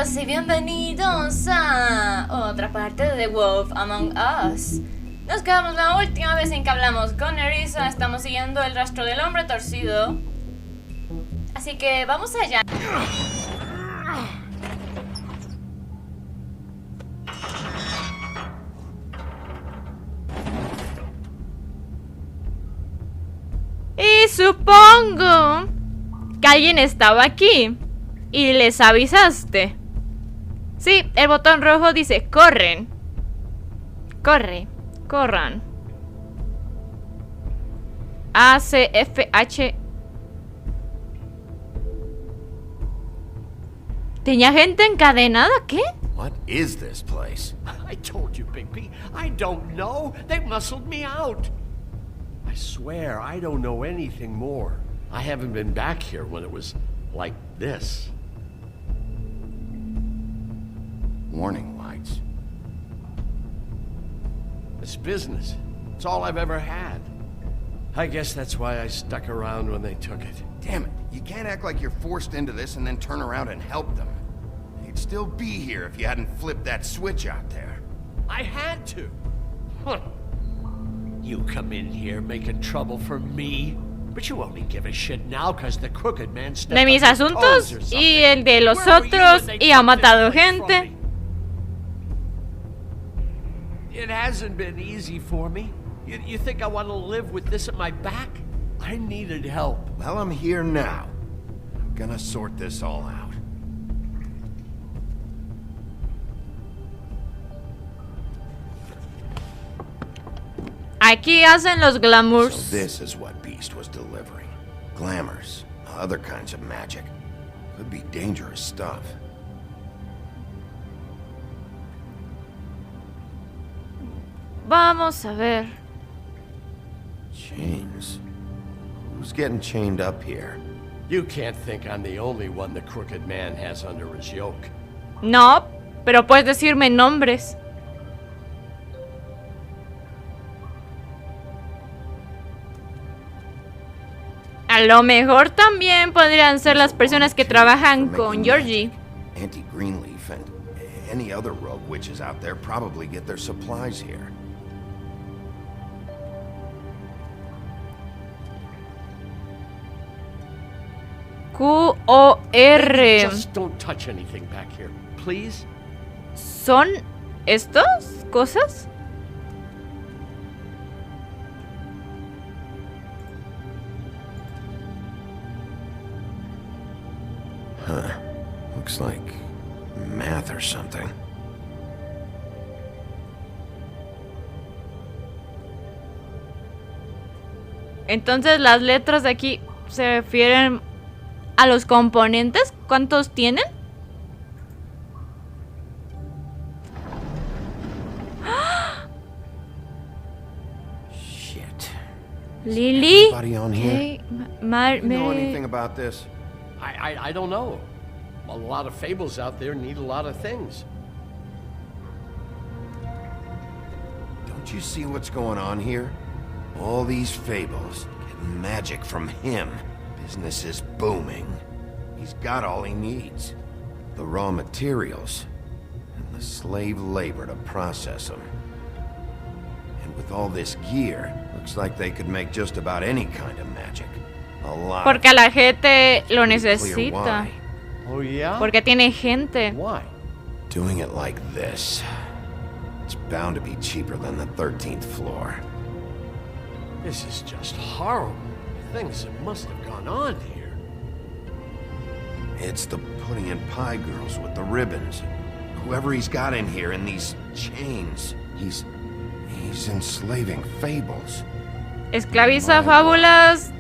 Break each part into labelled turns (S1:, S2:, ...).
S1: Bienvenidos y bienvenidos a otra parte de The Wolf Among Us. Nos quedamos la última vez en que hablamos con Nerissa. Estamos siguiendo el rastro del hombre torcido. Así que vamos allá. Y supongo que alguien estaba aquí y les avisaste. Sí, el botón rojo dice corren. Corran. ACFH. ¿Tenía gente encadenada? ¿Qué?
S2: What is this place?
S3: I told you, Bigby. I don't know. They muscled me out. I swear, I don't know anything more. I haven't been back here when it was like this.
S2: Warning lights.
S3: It's business. It's all I've ever had. I guess that's why I stuck around when they took it.
S2: Damn it, you can't act like you're forced into this and then turn around and help them. You'd still be here if you hadn't flipped that switch out there.
S3: I had to. Huh. You come in here making trouble for me, but you only give a shit now because the crooked man stepped
S1: De mis
S3: on your toes or
S1: asuntos
S3: something.
S1: y el de los
S3: Where were you
S1: otros
S3: when they
S1: y ha
S3: took this
S1: matado
S3: place from
S1: gente.
S3: me? It hasn't been easy for me. You think I want to live with this at my back? I needed help.
S2: Well, I'm here now. I'm gonna sort this all out.
S1: Aquí hacen los glamours.
S2: So this is what Beast was delivering. Glamours, other kinds of magic. Could be dangerous stuff.
S1: Vamos a ver.
S2: Chains. Who's getting chained up here?
S3: You can't think I'm the only one the crooked man has under his yoke.
S1: No, pero puedes decirme nombres. A lo mejor también podrían ser las personas que trabajan con Georgie.
S2: Auntie Greenleaf and any other rogue witches out there probably get their supplies here.
S1: QOR.
S3: Just don't touch anything back here, please.
S1: ¿Son estos cosas?
S2: Huh. Looks like math or something.
S1: Entonces las letras de aquí se refieren a los componentes. ¿Cuántos tienen?
S2: Shit.
S1: Lily.
S2: Anybody on here?
S1: Okay.
S2: You know anything about this?
S3: I don't know. A lot of fables out there need a lot of things.
S2: Don't you see what's going on here? All these fables, getting magic from him. Business is booming. He's got all he needs. The raw materials, and the slave labor to process them. And with all this gear, looks like they could make just about any kind of magic. A lot.
S1: Porque la gente lo
S2: Clear
S1: necesita.
S2: why.
S3: Oh yeah?
S1: Porque tiene gente.
S3: Why?
S2: Doing it like this, it's bound to be cheaper than the 13th floor.
S3: This is just horrible. Things that must have gone on here.
S2: It's the pudding and pie girls with the ribbons. Whoever he's got in here in these chains, he's enslaving fables.
S1: Esclaviza fábulas.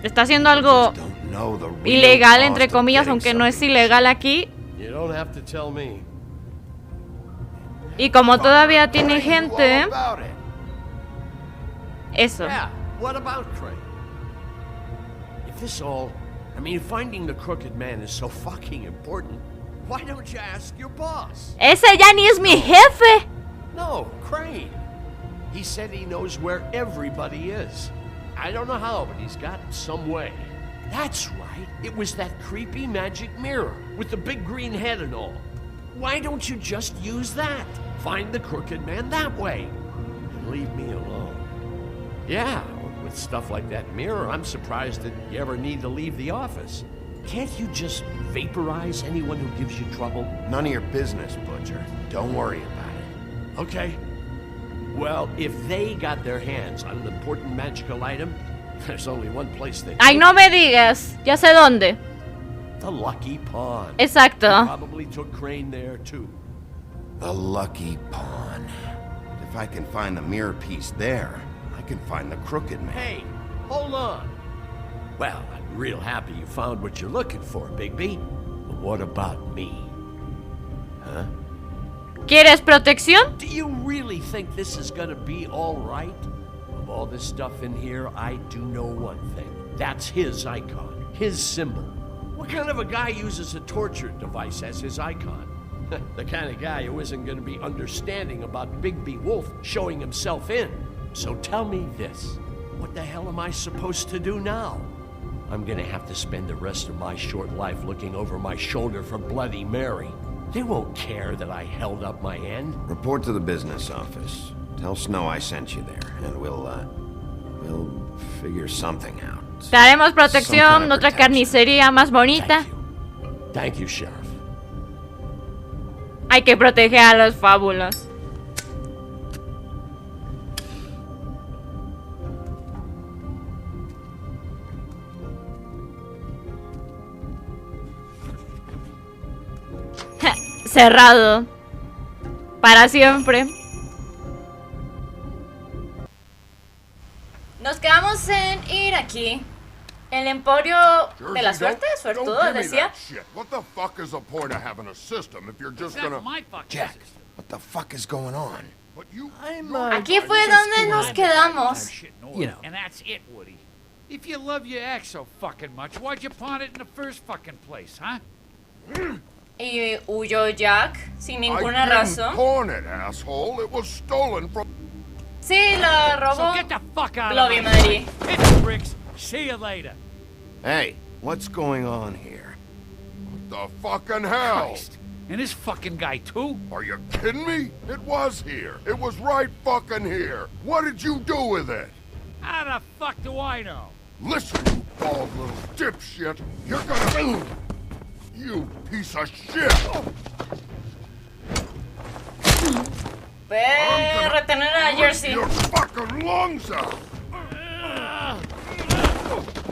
S1: Está haciendo algo
S2: Don't know the real
S1: ilegal,
S2: cost
S1: entre
S2: of
S1: comillas,
S2: getting
S1: aunque no es
S2: something
S1: ilegal aquí.
S3: You don't have to tell me.
S1: Y como todavía tiene
S2: All
S1: gente,
S2: about it.
S1: eso.
S3: Yeah, what about Craig? If this all... I mean, finding the crooked man is so fucking important, why don't you ask your boss?
S1: Ese ya ni es mi jefe.
S3: No, Crane. He said he knows where everybody is. I don't know how, but he's got some way. That's right. It was that creepy magic mirror with the big green head and all. Why don't you just use that? Find the crooked man that way. And leave me alone. Yeah, with stuff like that mirror, I'm surprised that you ever need to leave the office. Can't you just vaporize anyone who gives you trouble?
S2: None of your business, Butcher. Don't worry about it.
S3: Okay. Well, if they got their hands on an important magical item, there's only one place they
S1: Ay, no me digas. Ya sé dónde.
S3: The Lucky Pawn.
S1: Exacto.
S3: Probably took Crane there too.
S2: The Lucky Pawn. If I can find the mirror piece there, I can find the crooked man.
S3: Hey, hold on. Well, I'm real happy you found what you're looking for, Bigby. But what about me? Huh?
S1: ¿Quieres protección?
S3: Do you really think this is gonna be all right? Of all this stuff in here, I do know one thing. That's his icon, his symbol. What kind of a guy uses a torture device as his icon? The kind of guy who isn't gonna be understanding about Bigby Wolf showing himself in. So tell me this. What the hell am I supposed to do now? I'm gonna have to spend the rest of my short life looking over my shoulder for Bloody Mary. They won't care that I held up my end.
S2: Report to the business office. Tell Snow I sent you there, and we'll figure something out.
S1: Te haremos protección, otra carnicería más bonita.
S3: Thank you, Sheriff.
S1: Hay que proteger a los fábulos. Cerrado. Para siempre. Nos quedamos en ir aquí. El emporio de la suerte, suertudo, decía.
S4: What the fuck is the point of having a system if you're just gonna...
S2: Jack, what the fuck is going on?
S4: But you...
S1: Aquí fue donde nos quedamos.
S5: You know. And that's it, Woody. If you love your ex so fucking much, why'd you pawn it in the first fucking place, huh?
S1: Y huyó Jack sin ninguna
S4: I didn't
S1: razón.
S4: pawn it, asshole. It was stolen from...
S1: Sí, lo robó
S5: So get the fuck out
S1: Bloody
S5: of my
S1: Mary.
S5: Hit the bricks. See you later.
S2: Hey, what's going on here?
S4: The fucking hell!
S5: Christ. And this fucking guy, too?
S4: Are you kidding me? It was here. It was right fucking here. What did you do with it?
S5: How the fuck do I know?
S4: Listen, you bald little dipshit. You're gonna... You piece of shit!
S1: Ve retener a Jersey.
S4: Your fucking lungs out!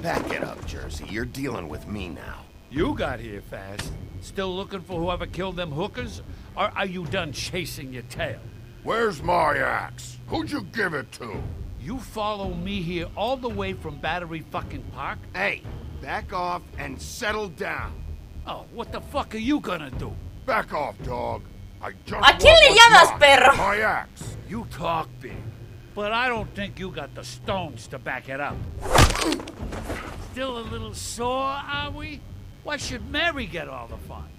S2: Back it up, Jersey. You're dealing with me now.
S5: You got here fast. Still looking for whoever killed them hookers? Or are you done chasing your tail?
S4: Where's my axe? Who'd you give it to?
S5: You follow me here all the way from Battery fucking Park?
S2: Hey, back off and settle down.
S5: Oh, what the fuck are you gonna do?
S4: Back off, dog. I just
S1: ¿A quién le
S4: want
S1: llamas,
S4: what's
S1: perro?
S4: mine. My axe.
S5: You talk big, but I don't think you got the stones to back it up. Still a little sore, are we? Why should Mary get all the fun?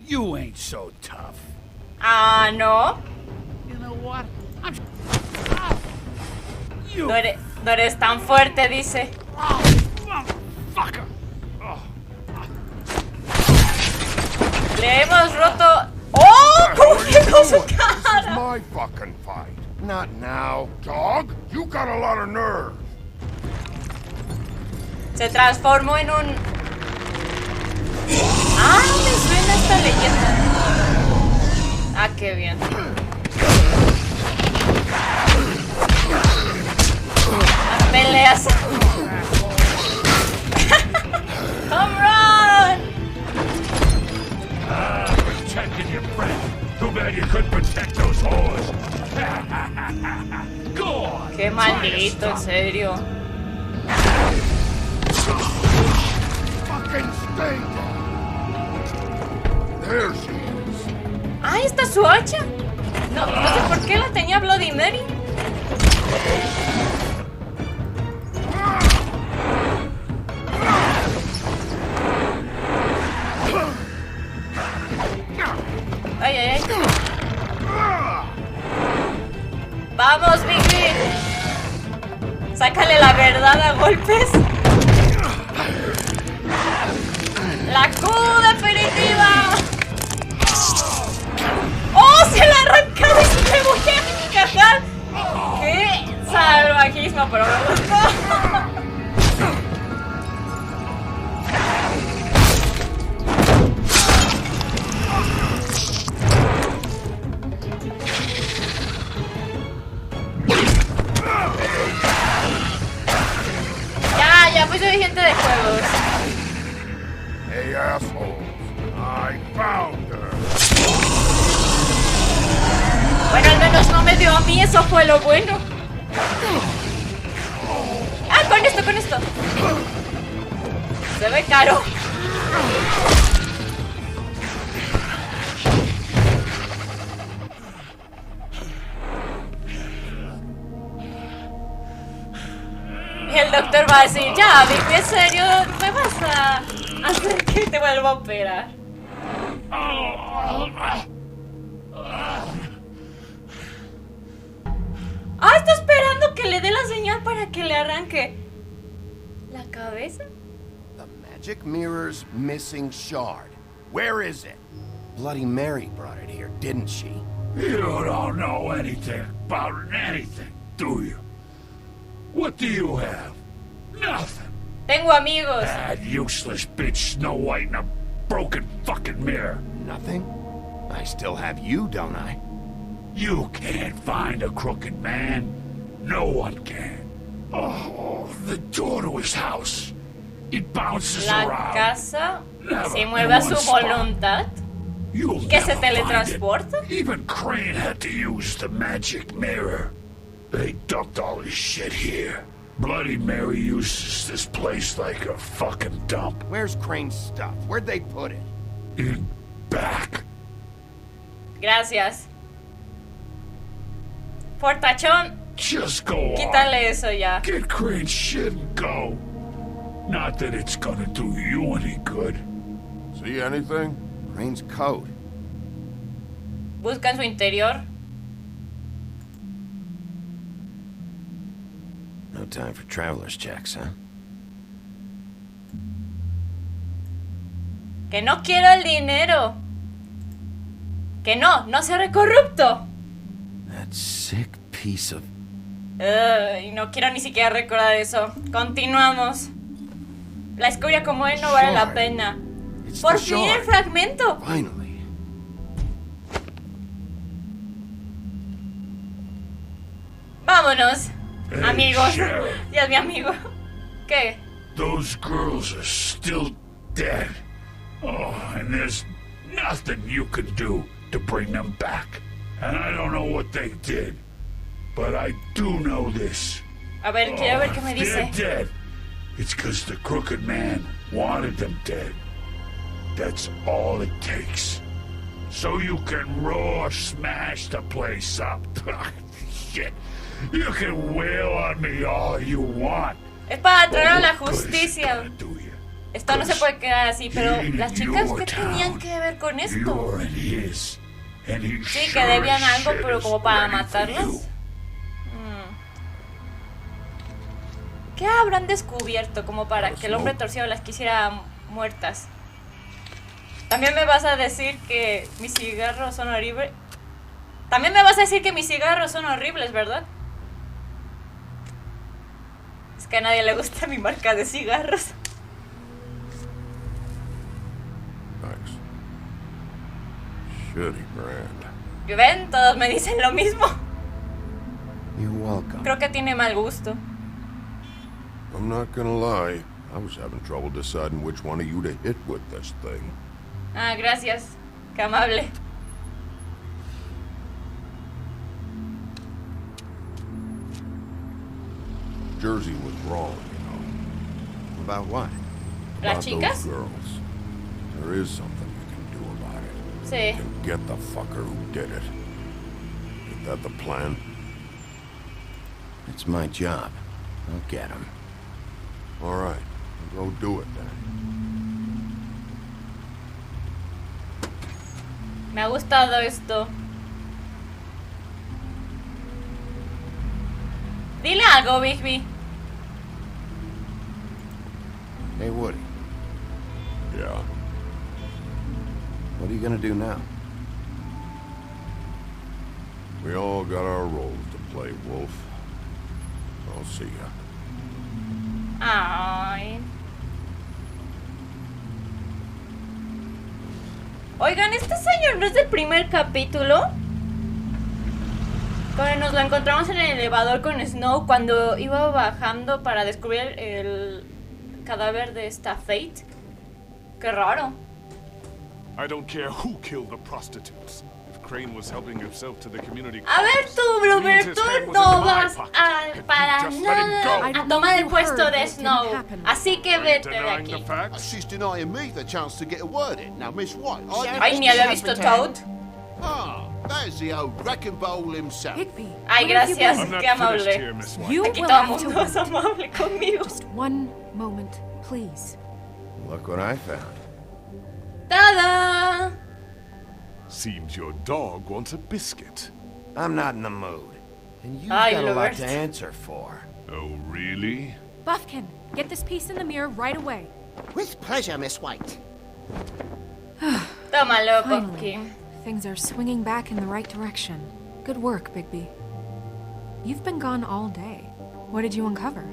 S5: You ain't so tough.
S1: Ah, no.
S5: You know what? I'm... Ah! You...
S1: No eres tan fuerte, dice.
S5: Oh, motherfucker! Oh.
S1: Le hemos roto... ¡Oh! ¿Cómo quedó su
S4: This is
S1: cara?
S4: my fucking fight.
S2: Not now.
S4: Dog, you got a lot of nerve.
S1: Se transformó en un... Ah, me suena esta leyenda. Ah, qué bien. Las peleas. Home run.
S6: Protected your friend. Too bad you couldn't protect those whores. Go on.
S1: Qué maldito, en serio.
S4: Fucking stay down. There she is.
S1: Ah, ¿esta es su hacha? No, no sé por qué la tenía Bloody Mary. Ay, ay, ay. Vamos, Bigby. Sácale la verdad a golpes. La Q definitiva. No, pero me gustó. Ya pues soy gente de juegos.
S4: Hey, assholes. I found her.
S1: Bueno, al menos no me dio a mí, eso fue lo bueno. Ah, con esto. Se ve caro. Y el doctor va a decir, ya, Bigby, en serio, ¿me vas a hacer que te vuelva a operar? Ah, está esperando que le dé la señal para que le arranque la cabeza.
S2: The magic mirror's missing shard. Where is it? Bloody Mary brought it here, didn't she?
S6: You don't know anything about anything, do you? What do you have? Nothing.
S1: Tengo amigos.
S6: That useless bitch Snow White in a broken fucking mirror.
S2: Nothing? I still have you, don't I?
S6: You can't find a crooked man. No one can. Oh, the door to his house. It bounces
S1: La
S6: around.
S1: casa
S6: Never
S1: se
S6: in
S1: mueve a
S6: one
S1: su
S6: spot.
S1: voluntad.
S6: You'll
S1: ¿Que se
S6: never find it.
S1: teletransporta?
S6: Even Crane had to use the magic mirror. They dumped all his shit here. Bloody Mary uses this place like a fucking dump.
S2: Where's Crane's stuff? Where'd they put it?
S6: In back.
S1: Gracias. Fortachón,
S6: Just go on.
S1: quítale eso ya.
S6: Get Crane's shit and go. Not that it's gonna do you any good.
S4: See anything?
S2: Crane's coat.
S1: Busca en su interior.
S2: No time for traveler's checks, huh?
S1: Que no quiero el dinero. Que no sea corrupto.
S2: That sick piece of...
S1: Y no quiero ni siquiera recordar eso. Continuamos. La escoria como él no vale la pena.
S2: It's
S1: Por
S2: the
S1: fin el
S2: shard.
S1: fragmento.
S2: Finally.
S1: Vámonos,
S6: Hey,
S1: amigos.
S6: Sheriff.
S1: Ya es mi amigo. ¿Qué?
S6: Those girls are still dead. Oh, and there's nothing you can do to bring them back. And I don't know what they did, but I do know this.
S1: A ver, quiero ver qué me
S6: If they're
S1: dice.
S6: dead, it's because the crooked man wanted them dead. That's all it takes. So you can raw smash the place up. Shit. You can wail on me all you want.
S1: Es para traer a la
S6: But what good is it
S1: justicia.
S6: gonna do you?
S1: Esto no se puede quedar así, pero
S6: He ain't
S1: las
S6: in
S1: chicas,
S6: your
S1: ¿qué tenían
S6: town.
S1: que ver con esto?
S6: You're in his, and he
S1: Sí, que
S6: sure
S1: debían
S6: as
S1: algo,
S6: shit
S1: pero
S6: is
S1: como para
S6: ready for
S1: matarlas.
S6: you.
S1: ¿Qué habrán descubierto como para que el hombre torcido las quisiera muertas? También me vas a decir que mis cigarros son horribles. También me vas a decir que mis cigarros son horribles, ¿verdad? Es que a nadie le gusta mi marca de cigarros.
S4: Thanks. Shitty brand.
S1: ¿Y ven? Todos me dicen lo mismo.
S2: You're welcome.
S1: Creo que tiene mal gusto.
S4: I'm not gonna lie. I was having trouble deciding which one of you to hit with this thing.
S1: Ah, gracias. Qué amable.
S4: Jersey was wrong, you know.
S2: About what?
S1: ¿Las
S4: About
S1: chicas?
S4: those girls. There is something you can do about it.
S1: Sí.
S4: You can get the fucker who did it. Is that the plan?
S2: It's my job. I'll get him.
S4: All right. Go do it then.
S1: Me ha gustado esto. Dile algo, Bigby.
S2: Hey, Woody.
S4: Yeah.
S2: What are you gonna do now?
S4: We all got our roles to play, Wolf. I'll see ya.
S1: Ay. Oigan, este señor no es del primer capítulo. Cuando nos lo encontramos en el elevador con Snow cuando iba bajando para descubrir el cadáver de esta Fate. Qué raro.
S7: I don't care who killed the prostitutes. If Crane was helping himself to the community.
S1: A ver tú, Bloober, tú no vas para nada a tomar el puesto de Snow. Así que vete de aquí.
S8: She's denying me the chance to get a word in. Now, Miss White,
S1: Ay, ni había visto Toad.
S8: Ah, there's the old wrecking ball himself.
S9: Bigby,
S1: Ay, gracias,
S7: I'm not
S1: qué
S7: finished
S1: amable.
S7: here, Miss White.
S9: you
S1: Aquí
S9: will
S1: todo el
S9: have to
S1: mundo es amable conmigo.
S9: Just one moment, please.
S2: Look what I found.
S1: ¡Tada!
S7: Seems your dog wants a biscuit.
S2: I'm not in the mood. And you've
S1: Ay,
S2: got a
S1: lo
S2: lot
S1: worst.
S2: to answer for.
S7: Oh, really?
S9: Buffkin, get this piece in the mirror right away.
S8: With pleasure, Miss White.
S1: Tómalo,
S9: Finally,
S1: Pumpkin.
S9: things are swinging back in the right direction. Good work, Bigby. You've been gone all day. What did you uncover?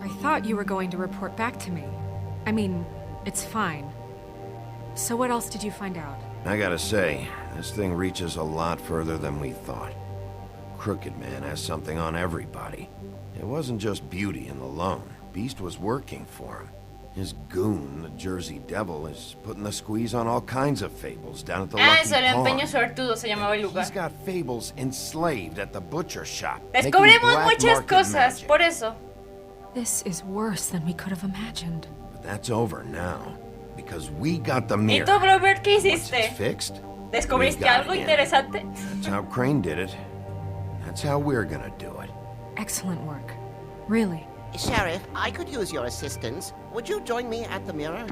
S9: I thought you were going to report back to me. I mean, it's fine. So what else did you find out?
S2: I gotta say, this thing reaches a lot further than we thought. Crooked Man has something on everybody. It wasn't just Beauty and the Lone. Beast was working for him. His goon, the Jersey Devil, is putting the squeeze on all kinds of fables down at the Lucky
S1: Eso, el empeño
S2: Pawn.
S1: suertudo se llamaba el lugar.
S2: He's got fables enslaved at the butcher shop.
S1: Descubrimos
S2: making black
S1: muchas
S2: market
S1: cosas,
S2: magic.
S1: por eso.
S9: This is worse than we could have imagined.
S2: But that's over now, because we got the
S1: ¿Y
S2: mirror.
S1: tú, Bloober, qué
S2: Once
S1: hiciste?
S2: it's fixed,
S1: ¿Descubriste
S2: we got
S1: algo
S2: it in.
S1: interesante?
S2: That's how Crane did it. That's how we're gonna do it.
S9: Excellent work. Really.
S10: Sheriff, I could use your assistance. Would you join me at the mirror?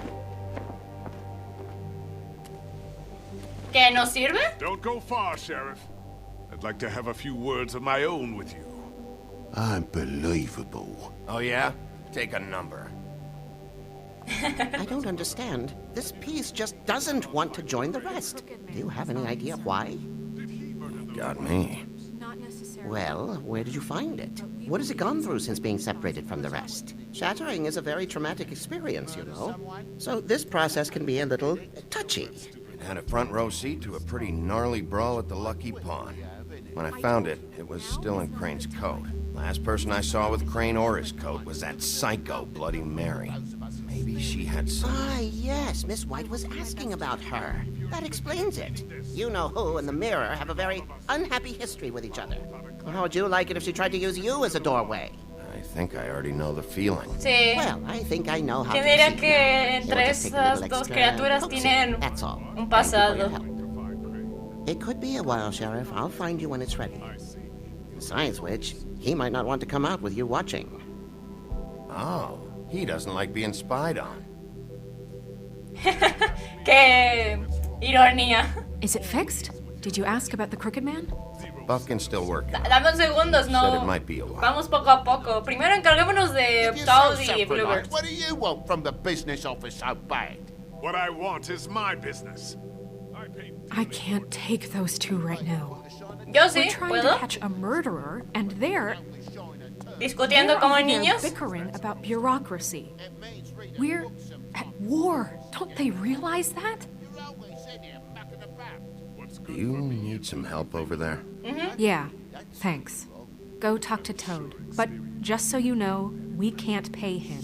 S1: ¿Que nos sirve?
S7: Don't go far, Sheriff. I'd like to have a few words of my own with you.
S8: Unbelievable.
S2: Oh yeah? Take a number.
S10: I don't understand. This piece just doesn't want to join the rest. Do you have any idea why?
S2: Got me.
S9: Not necessarily.
S10: Well, where did you find it? What has it gone through since being separated from the rest? Shattering is a very traumatic experience, you know. So this process can be a little touchy.
S2: It had a front row seat to a pretty gnarly brawl at the Lucky Pawn. When I found it, it was still in Crane's coat. Last person I saw with Crane or his coat was that psycho Bloody Mary. Maybe she had some...
S10: Ah, yes, Miss White was asking about her. That explains it. You know who and the mirror have a very unhappy history with each other. How would you like it if she tried to use you as a doorway?
S2: I think I already know the feeling.
S1: Sí.
S10: Well, I think I know how
S1: ¿Quién
S10: to
S1: diría
S10: proceed
S1: que
S10: now.
S1: entre
S10: We'll just take a
S1: esas
S10: little
S1: dos
S10: extra
S1: criaturas
S10: coaxing,
S1: tienen
S10: that's all.
S1: un
S10: Thank you for your
S1: pasado?
S10: help. It could be a while, Sheriff. I'll find you when it's ready. Besides which, he might not want to come out with you watching.
S2: Oh, he doesn't like being spied on.
S1: ¡Qué ironía!
S9: Is it fixed? Did you ask about the Crooked Man?
S2: Buffkin's still working.
S1: Dame un segundo,
S2: Said
S1: no.
S2: it might be a while.
S1: Vamos poco a poco. Primero encarguémonos de
S8: If you're
S1: Toad
S8: so
S1: y Bloober.
S8: separate, what do you want from the business office so bad?
S7: What I want is my business.
S9: I can't take those two right now.
S1: Yo
S9: We're
S1: sí,
S9: trying to
S1: ¿puedo?
S9: catch a murderer, and they're
S1: Discutiendo como
S9: over there
S1: niños.
S9: bickering about bureaucracy. We're at war. Don't they realize that?
S2: Do you need some help over there?
S9: Yeah, thanks. Go talk to Toad. But just so you know, we can't pay him.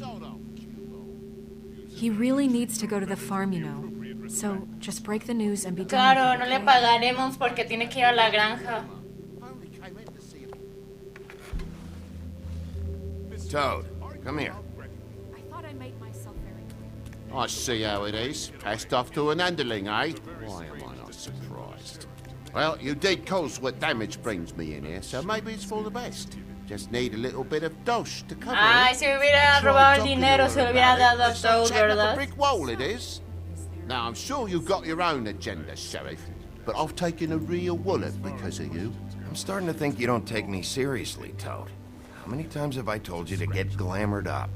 S9: He really needs to go to the farm, you know. So just break the news and be done
S1: Claro,
S9: with
S1: no
S9: it,
S1: le
S9: okay?
S1: pagaremos porque tiene que ir a la granja.
S2: Toad, come here.
S9: I thought I made myself very clear.
S8: I see how it is. Passed off to an underling, eh? Why am I not surprised? Well, you did cause what damage brings me in here, so maybe it's for the best. Just need a little bit of dosh to cover
S1: Ay,
S8: it.
S1: si me hubiera
S8: Try
S1: robado el
S8: talking
S1: dinero,
S8: to
S1: se
S8: her
S1: lo hubiera
S8: about it.
S1: dado a
S8: It's like
S1: Toad,
S8: chatting up
S1: ¿verdad?
S8: a brick wall, it is. Now, I'm sure you've got your own agenda, Sheriff, but I've taken a real wallet because of you.
S2: I'm starting to think you don't take me seriously, Toad. How many times have I told you to get glamoured up?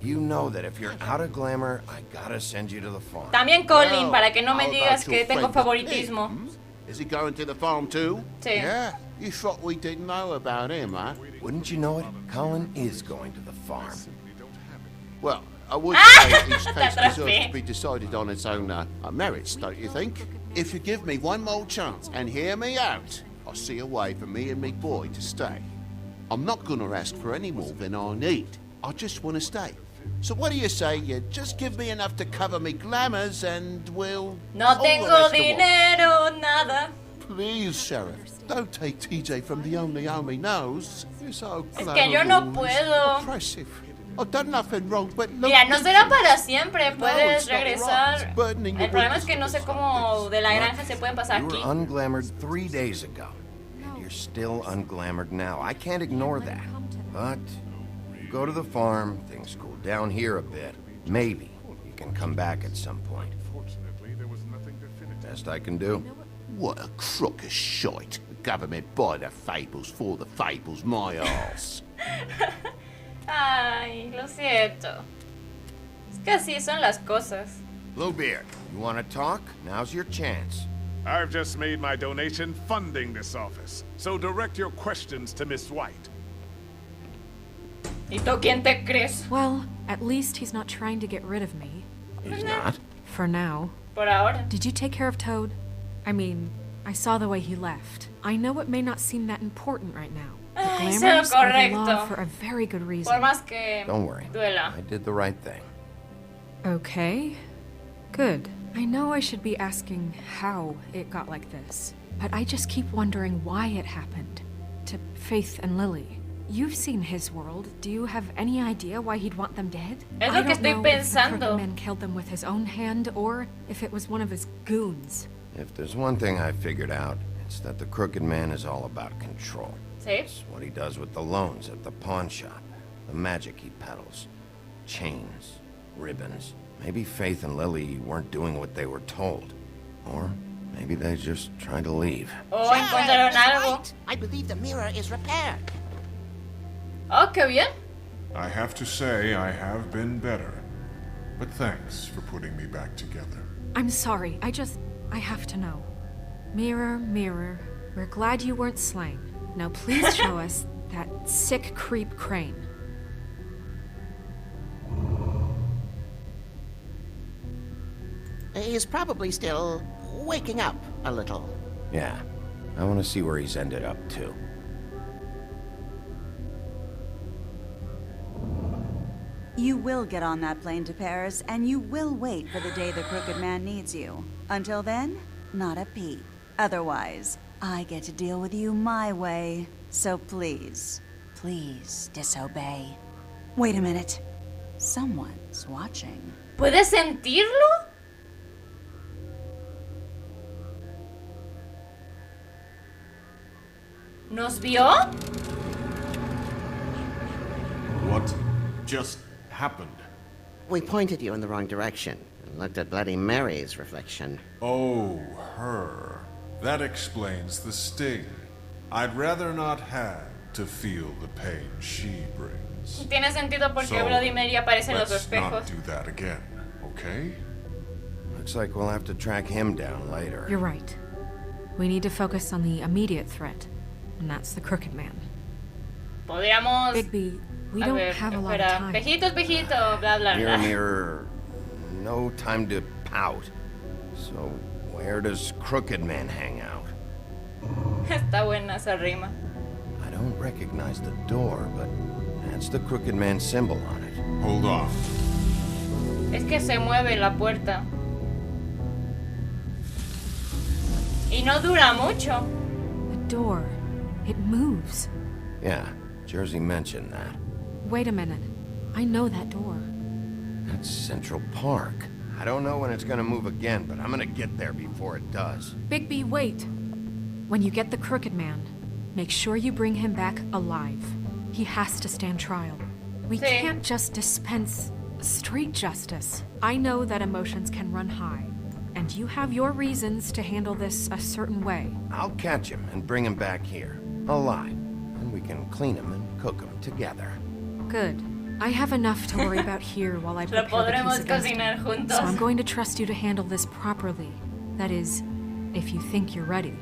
S2: You know that if you're out of glamour, I gotta send you to the farm.
S1: También Colin,
S8: Well,
S1: para que no me
S8: how
S1: digas
S8: about
S1: que
S8: your
S1: tengo
S8: friend the
S1: favoritismo.
S8: pig, hmm? Is he going to the farm too?
S1: Sí.
S8: Yeah? You thought we didn't know about him, huh?
S2: Wouldn't you know it? Colin is going to the farm.
S8: Well, I would say his case
S1: Te
S8: deserves
S1: atrapé.
S8: to be decided on its own merits, don't you think? If you give me one more chance and hear me out, I'll see a way for me and me boy to stay. I'm not gonna ask for any more than I need. I just want to stay. So what do you say you just give me enough to cover me glamours and we'll...
S1: No
S8: all the
S1: tengo
S8: rest of
S1: dinero, nada.
S8: Please, Sheriff, don't take TJ from the only home he knows. You're so
S1: Es que yo no
S8: glamorous,
S1: puedo.
S8: Oppressive. I've done nothing wrong, but look...
S1: Mira, no será para siempre,
S8: No,
S1: puedes
S8: it's not right.
S1: regresar.
S8: It's burdening
S1: El
S8: your
S1: problema es que
S8: witness
S1: no sé cómo de la granja se pueden pasar
S2: You were
S1: aquí.
S2: unglamored 3 days ago. And you're still unglamored now. I can't ignore that. But you go to the farm, things cool down here a bit. Maybe you can come back at some point. Best I can do.
S8: What a crook of shite. The government buy the fables for the fables, my arse.
S1: Ay, lo siento. Es que así son las cosas.
S2: Bluebeard, you want to talk? Now's your chance.
S7: I've just made my donation funding this office, so direct your questions to Miss White.
S1: ¿Y tú quién te crees?
S9: Well, at least he's not trying to get rid of me.
S2: He's not.
S9: For now.
S1: Por ahora.
S9: Did you take care of Toad? I mean, I saw the way he left. I know it may not seem that important right now. But
S1: Ay,
S9: glamours
S1: so
S9: are the law
S1: correcto.
S9: for a very good reason.
S1: Por más que
S2: Don't worry.
S1: duela.
S2: I did the right thing.
S9: Okay. Good. I know I should be asking how it got like this, but I just keep wondering why it happened. To Faith and Lily. You've seen his world. Do you have any idea why he'd want them dead?
S1: Es
S9: I
S1: lo que
S9: don't
S1: estoy
S9: know if the
S1: pensando.
S9: Crooked Man killed them with his own hand, or if it was one of his goons.
S2: If there's one thing I figured out, it's that the Crooked Man is all about control.
S1: ¿Sí?
S2: It's what he does with the loans at the pawn shop, the magic he peddles, chains, ribbons. Maybe Faith and Lily weren't doing what they were told. Or maybe they just tried to leave.
S1: O encontraron algo.
S10: Right. I believe the mirror is repaired.
S1: Oh, qué bien.
S4: I have to say I have been better. But thanks for putting me back together.
S9: I'm sorry, I have to know. Mirror, mirror, we're glad you weren't slain. Now please show us that sick creep Crane.
S10: He's probably still waking up a little.
S2: Yeah, I want to see where he's ended up, too.
S11: You will get on that plane to Paris, and you will wait for the day the Crooked Man needs you. Until then, not a peep. Otherwise, I get to deal with you my way. So please, please disobey. Wait a minute. Someone's watching.
S1: ¿Puedes sentirlo? ¿Nos vio?
S4: What just happened?
S10: We pointed you in the wrong direction and looked at Bloody Mary's reflection.
S4: Oh, her. That explains the sting. I'd rather not have to feel the pain she brings.
S1: Tiene sentido porque Bloody Mary aparece en los
S4: let's
S1: espejos.
S4: not do that again, okay?
S2: Looks like we'll have to track him down later.
S9: You're right. We need to focus on the immediate threat, and that's the Crooked Man.
S1: Podríamos...
S9: Bigby, we
S1: A
S9: don't
S1: ver,
S9: have a lot of
S1: espera.
S9: time.
S1: Espejito, espejito, bla bla
S2: Mirror,
S1: bla.
S2: mirror, no time to pout. So, where does Crooked Man hang out?
S1: Está buena esa rima.
S2: I don't recognize the door, but that's the Crooked Man symbol on it.
S4: Hold on.
S1: Es que se mueve la puerta. Y no dura mucho.
S9: The door. It moves.
S2: Yeah, Jersey mentioned that.
S9: Wait a minute. I know that door.
S2: That's Central Park. I don't know when it's gonna move again, but I'm gonna get there before it does.
S9: Bigby, wait. When you get the Crooked Man, make sure you bring him back alive. He has to stand trial. We
S1: Sí.
S9: can't just dispense street justice. I know that emotions can run high, and you have your reasons to handle this a certain way.
S2: I'll catch him and bring him back here, alive. And we can clean him and cook him together.
S9: Good. I have enough to worry about here while I
S1: Lo
S9: prepare the
S1: podremos
S9: case against
S1: cocinar
S9: him.
S1: juntos.
S9: So I'm going to trust you to handle this properly. That is, if you think you're ready.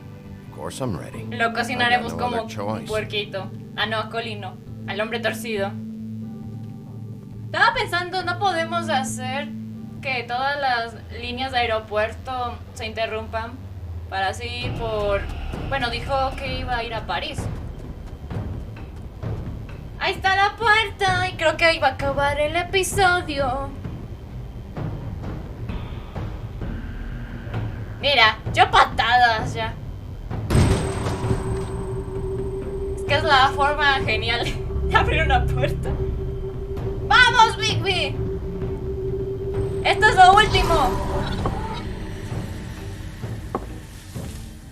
S2: Of course I'm ready.
S1: Lo cocinaremos
S2: I got no
S1: como
S2: other
S1: un
S2: choice.
S1: puerquito. Ah, no, Colino. Al hombre torcido. Estaba pensando, ¿no podemos hacer que todas las líneas de aeropuerto se interrumpan para así ir por... Bueno, dijo que iba a ir a París. Ahí está la puerta y creo que iba a acabar el episodio. Mira, yo patadas ya. Es que es la forma genial de abrir una puerta. ¡Vamos, Bigby! Esto es lo último.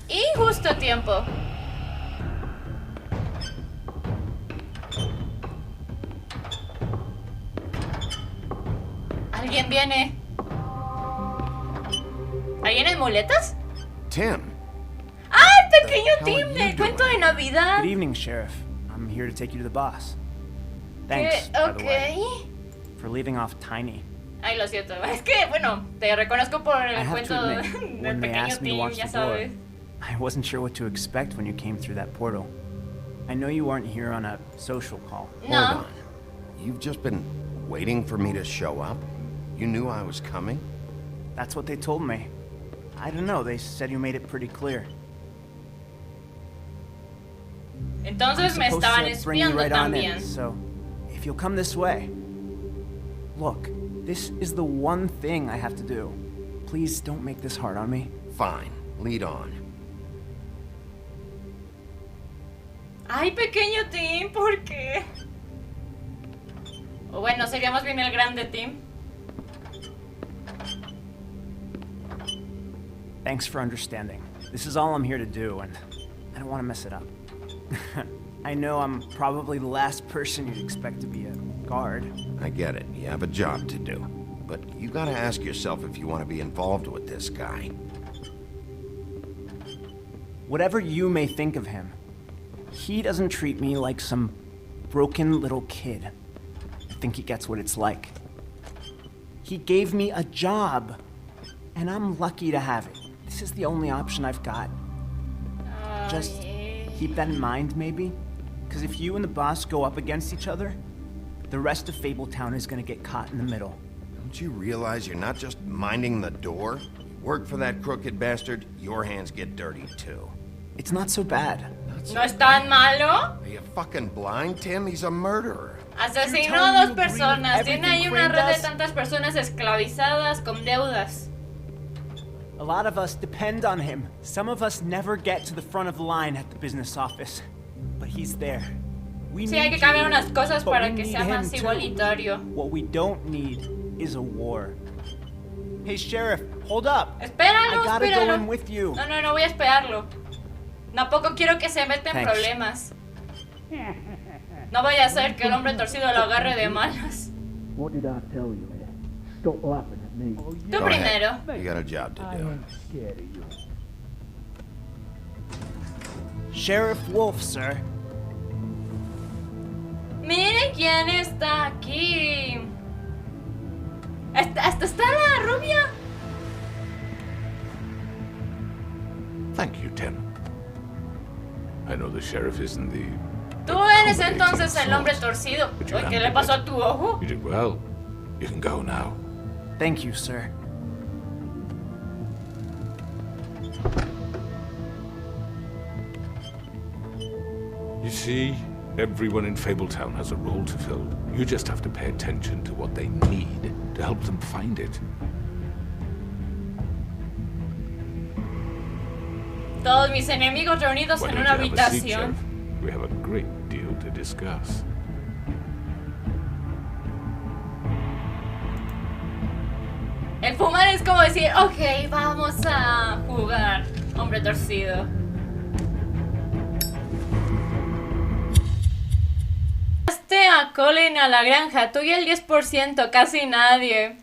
S1: Y justo a tiempo. ¿Alguien viene? ¿Alguien en muletas?
S2: Tim.
S1: ¡Ah, el pequeño Tim del cuento de Navidad!
S12: Good evening, Sheriff. I'm here to take you to the boss. Thanks, by the way, for leaving off Tiny.
S1: Ay, lo siento. Es que, bueno, te reconozco por
S12: I
S1: el
S12: have
S1: cuento
S12: to
S1: del
S12: admit, when they
S1: pequeño
S12: asked me to
S1: Tim,
S12: watch
S1: ya
S12: the door,
S1: sabes.
S12: I wasn't sure what to expect when you came through that portal. I know you weren't here on a social call.
S1: No.
S2: Hold on. You've just been waiting for me to show up? You knew I was coming?
S12: That's what they told me. I don't know, they said you made it pretty clear.
S1: Entonces me
S12: I'm supposed
S1: estaban
S12: to bring you
S1: espiando
S12: right on in,
S1: también.
S12: so if you'll come this way. Look, this is the one thing I have to do. Please don't make this hard on me.
S2: Fine. Lead on.
S1: Ay, pequeño Tim, ¿por qué? O bueno, sería más bien el grande Tim.
S12: Thanks for understanding. This is all I'm here to do, and I don't want to mess it up. I know I'm probably the last person you'd expect to be a guard.
S2: I get it. You have a job to do. But you gotta ask yourself if you want to be involved with this guy.
S12: Whatever you may think of him, he doesn't treat me like some broken little kid. I think he gets what it's like. He gave me a job, and I'm lucky to have it. This is the only option I've got. Just keep that in mind, maybe? Because if you and the boss go up against each other, the rest of Fabletown is gonna get caught in the middle.
S2: Don't you realize you're not just minding the door? You work for that crooked bastard, your hands get dirty too.
S12: It's not so bad.
S1: ¿No es tan malo?
S2: Are you fucking blind, Tim? He's a murderer.
S1: Asesinó a 2 personas. Tiene ahí una red de tantas personas esclavizadas con deudas.
S12: A lot of us depend on him. Some of us never get to the front of the line at the business office. But he's there. We
S1: Sí, hay que
S12: need
S1: cambiar
S12: you,
S1: unas cosas
S12: but
S1: para
S12: we
S1: que
S12: need
S1: sea
S12: him
S1: más
S12: too.
S1: igualitario.
S12: What we don't need is a war. Hey, Sheriff, hold up.
S1: Espéralo,
S12: I gotta
S1: espéralo.
S12: go in with you.
S1: No, no, no voy a esperarlo. Tampoco quiero que se meta en
S12: Thanks.
S1: problemas. No vaya a ser que el hombre torcido lo agarre de malas.
S13: What did I tell you, man? Stop laughing at me.
S1: Tú
S2: Go
S1: primero.
S2: ahead. You got a job to do.
S13: I'm scared of you.
S12: Sheriff Wolf, sir.
S1: Miren quién está aquí. Hasta está la rubia.
S6: Thank you, Tim. I know the sheriff isn't the...
S1: Tú eres entonces el hombre torcido. Uy, ¿qué le pasó a tu ojo?
S6: You did well. You can go now.
S12: Thank you, sir.
S6: You see, everyone in Fabletown has a role to fill. You just have to pay attention to what they need to help them find it.
S1: Todos mis enemigos reunidos
S6: Why
S1: en
S6: don't
S1: una
S6: you have a seat,
S1: habitación.
S6: Sheriff? We have a great deal to discuss.
S1: El fumar es como decir, ok, vamos a jugar, hombre torcido. A Colin a la granja, tú y el 10%, casi nadie.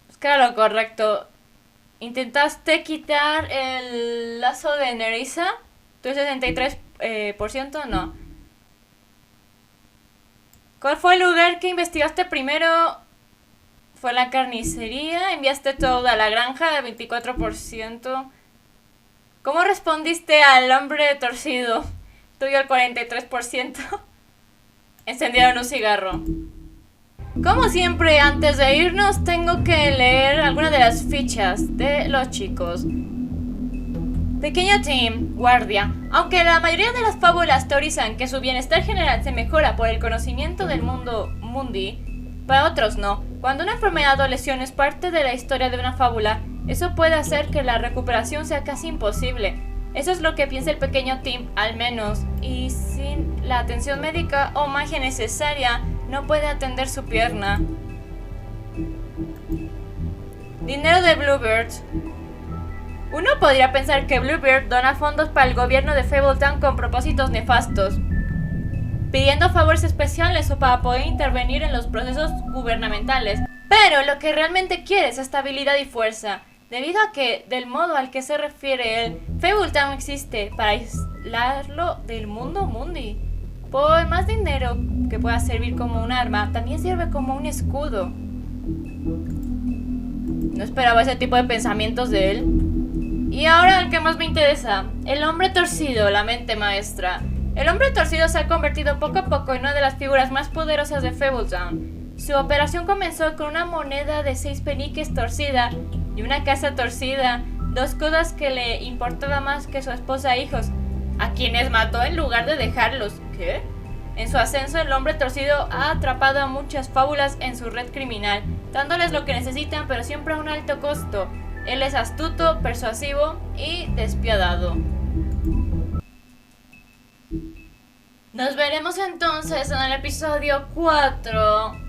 S1: Es que era lo correcto. ¿Intentaste quitar el lazo de Nerissa? ¿Tú el 63%? No. ¿Cuál fue el lugar que investigaste primero? fue la carnicería. Enviaste todo a la granja del 24%. ¿Cómo respondiste al hombre torcido? Tuyo el 43%. Encendieron un cigarro. Como siempre, antes de irnos, tengo que leer algunas de las fichas de los chicos. Pequeño Tim, guardia. Aunque la mayoría de las fábulas teorizan que su bienestar general se mejora por el conocimiento del mundo mundi, para otros no. Cuando una enfermedad o lesión es parte de la historia de una fábula, eso puede hacer que la recuperación sea casi imposible. Eso es lo que piensa el pequeño Tim, al menos. Y sin la atención médica o magia necesaria, no puede atender su pierna. Dinero de Bluebird. Uno podría pensar que Bluebird dona fondos para el gobierno de Fabletown con propósitos nefastos, pidiendo favores especiales o para poder intervenir en los procesos gubernamentales. Pero lo que realmente quiere es estabilidad y fuerza, debido a que, del modo al que se refiere él, Fabletown existe para aislarlo del mundo mundi. Por más dinero que pueda servir como un arma, también sirve como un escudo. No esperaba ese tipo de pensamientos de él. Y ahora el que más me interesa, el hombre torcido, la mente maestra. El hombre torcido se ha convertido poco a poco en una de las figuras más poderosas de Fabletown. Su operación comenzó con una moneda de 6 peniques torcida y una casa torcida, dos cosas que le importaba más que su esposa e hijos, a quienes mató en lugar de dejarlos. ¿Qué? En su ascenso, el hombre torcido ha atrapado a muchas fábulas en su red criminal, dándoles lo que necesitan, pero siempre a un alto costo. Él es astuto, persuasivo y despiadado. Nos veremos entonces en el episodio 4